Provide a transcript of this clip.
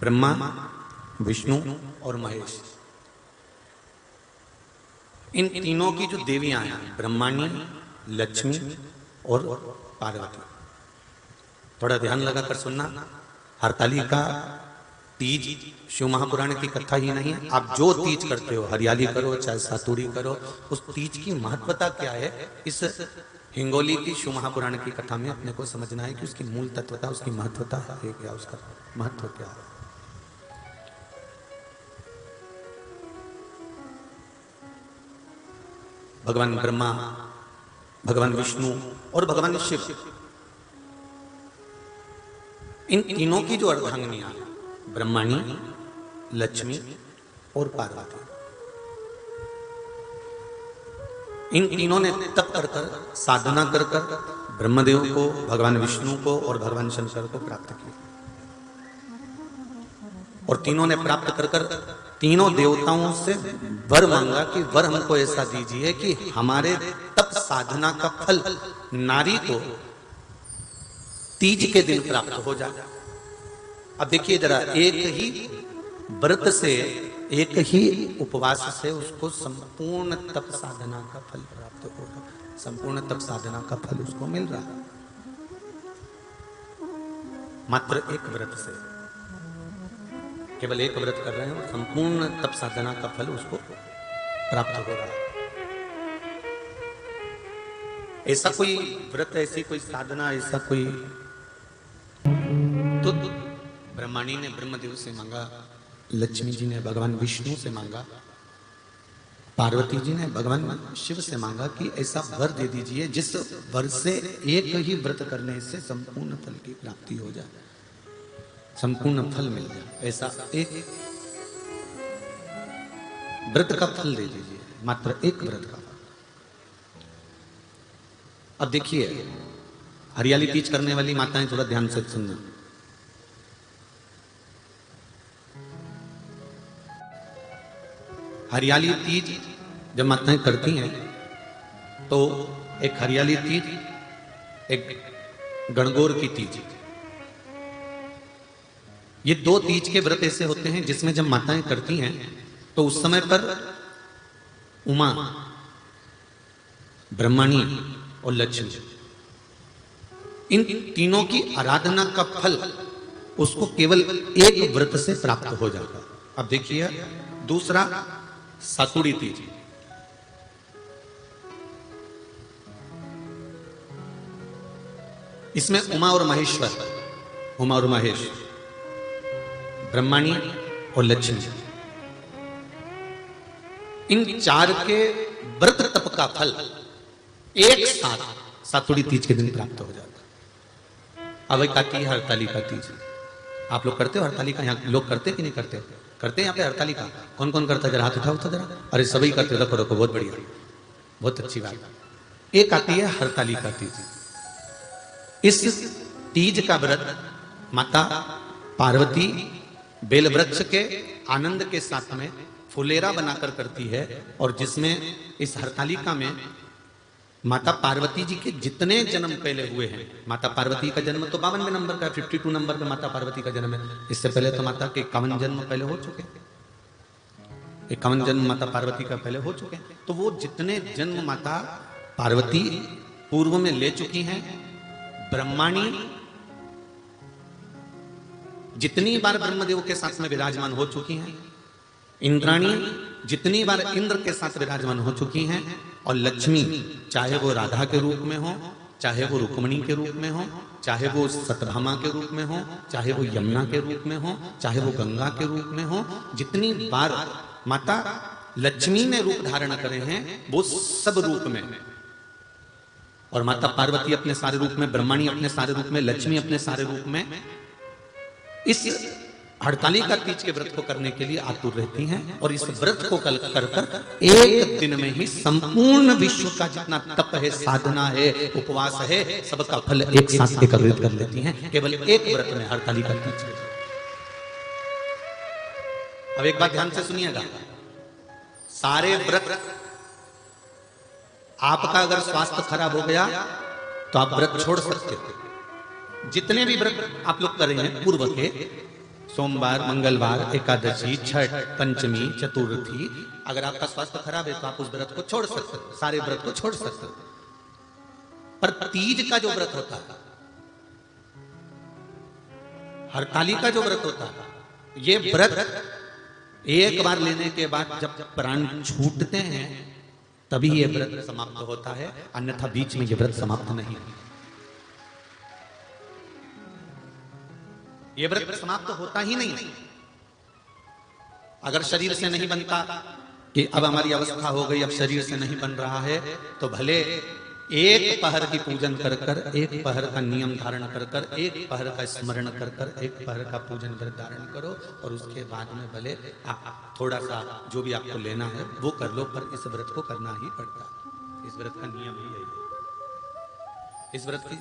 ब्रह्मा, विष्णु और महेश, इन तीनों की जो देवियां हैं ब्रह्माणी, लक्ष्मी और पार्वती। थोड़ा ध्यान लगाकर सुनना। हरतालिका तीज शिव महापुराण की कथा ही नहीं है। आप जो तीज करते हो, हरियाली करो चाहे सातुड़ी करो, उस तीज की महत्वता क्या है, इस हिंगोली की शिव महापुराण की कथा में अपने को समझना है कि उसकी मूल तत्वता, उसकी महत्वता है क्या, उसका महत्व क्या है। भगवान ब्रह्मा, भगवान विष्णु और भगवान शिव, इन तीनों की जो अर्धांगिनियां ब्रह्माणी, लक्ष्मी और पार्वती, इन तीनों ने तप कर कर, साधना कर कर ब्रह्मदेव को, भगवान विष्णु को और भगवान शंकर को प्राप्त किया। और तीनों ने प्राप्त कर कर तीनों देवताओं से वर मांगा कि वर हमको ऐसा दीजिए कि हमारे तप साधना का फल नारी को तीज के दिन प्राप्त हो जाए। अब देखिए जरा, एक ही व्रत से, एक ही उपवास से उसको संपूर्ण तप साधना का फल प्राप्त होगा, संपूर्ण तप साधना का फल उसको मिल रहा है मात्र एक व्रत से। केवल एक व्रत कर रहे हैं, संपूर्ण तप साधना का फल उसको प्राप्त हो रहा है। ऐसा कोई व्रत, ऐसी कोई साधना, ऐसा कोई, तो ब्रह्माणी ने ब्रह्मदेव से मांगा, लक्ष्मी जी ने भगवान विष्णु से मांगा, पार्वती जी ने भगवान शिव से मांगा कि ऐसा वर दे दीजिए जिस वर से एक ही व्रत करने से संपूर्ण फल की प्राप्ति हो जाए, संपूर्ण फल मिल जाए। ऐसा एक व्रत का फल दे दीजिए, मात्र एक व्रत का फल। अब देखिए, हरियाली तीज करने वाली माताएं थोड़ा ध्यान से सुनना। हरियाली तीज जब माताएं करती हैं तो एक हरियाली तीज, एक गणगौर की तीज, ये दो तीज के व्रत ऐसे होते हैं जिसमें जब माताएं करती हैं तो उस समय पर उमा, ब्रह्माणी और लक्ष्मी, इन तीनों की आराधना का फल उसको केवल एक व्रत से प्राप्त हो जाता। अब देखिए दूसरा, सातुड़ी तीज। इसमें उमा और महेश्वर, उमा और महेश, ब्रह्माणी और लक्ष्मी, इन चार के व्रत तप का फल एक साथ सातुड़ी तीज के दिन प्राप्त हो जाता। अब एक आती है हरतालिका तीज। आप लोग करते हो हरतालिका? यहाँ लोग करते कि नहीं करते? करते हैं यहाँ पे हरतालिका? कौन कौन करता है? जरा हाथ उठाओ तो जरा। अरे सभी करते हो, रखो रखो, बहुत बढ़िया, बहुत अच्छी बात। एक आती है हरतालिका तीज। इस तीज का व्रत माता पार्वती बेल वृक्ष के आनंद के साथ में फुलेरा बनाकर करती है, और जिसमें इस हरतालिका में माता पार्वती जी के जितने जन्म पहले हुए हैं, माता पार्वती का जन्म तो 52वें नंबर का, 52 नंबर पे माता पार्वती का जन्म है। इससे पहले तो माता के 51 जन्म पहले हो चुके हैं, 51 जन्म माता पार्वती का पहले हो चुके हैं। तो वो जितने जन्म माता पार्वती पूर्व में ले चुकी हैं, ब्रह्माणी जितनी बार ब्रह्मदेव के साथ में विराजमान हो चुकी हैं, इंद्राणी जितनी बार इंद्र के साथ विराजमान हो चुकी हैं, और लक्ष्मी चाहे वो राधा के रूप में हो, चाहे वो रुक्मणी के रूप में हो, चाहे वो सत्यभामा के रूप में हो, चाहे वो यमुना के रूप में हो, चाहे वो गंगा के रूप में हो, जितनी बार माता लक्ष्मी ने रूप धारण करे हैं वो सब रूप में, और माता पार्वती अपने सारे रूप में, ब्रह्माणी अपने सारे रूप में, लक्ष्मी अपने सारे रूप में इस हरतालिका तीज के व्रत को करने के लिए आतुर रहती हैं। और इस व्रत को कर कर एक दिन में ही संपूर्ण विश्व का जितना तप है, साधना है, उपवास है, सबका फल एक साथ एकत्रित कर लेती हैं केवल एक व्रत में, हरतालिका तीज। अब एक बात ध्यान से सुनिएगा, सारे व्रत, आपका अगर स्वास्थ्य खराब हो गया तो आप व्रत छोड़ सकते हो। जितने भी व्रत आप लोग कर रहे हैं पूर्व के, सोमवार, मंगलवार, एकादशी, छठ, पंचमी, चतुर्थी। अगर आपका स्वास्थ्य खराब है तो आप उस व्रत को छोड़ सकते हो, सारे व्रत को छोड़ सकते हो। पर तीज का जो व्रत होता है, हरताली का जो व्रत होता है, ये व्रत एक बार लेने के बाद जब प्राण छूटते हैं तभी ये व्रत समाप्त होता है, अन्यथा बीच में ये व्रत समाप्त नहीं। ये व्रत समाप्त होता ही नहीं। अगर शरीर से नहीं बनता कि अब हमारी अवस्था हो गई, अब शरीर से नहीं बन रहा है, तो भले एक पहर की पूजन कर कर, एक पहर का नियम धारण कर कर, एक पहर का स्मरण कर कर, एक पहर का पूजन व्रत धारण करो, और उसके बाद में भले आप थोड़ा सा जो भी आपको लेना है वो कर लो, पर इस व्रत को करना ही पड़ता है। इस व्रत का नियम ही यही है। इस व्रत की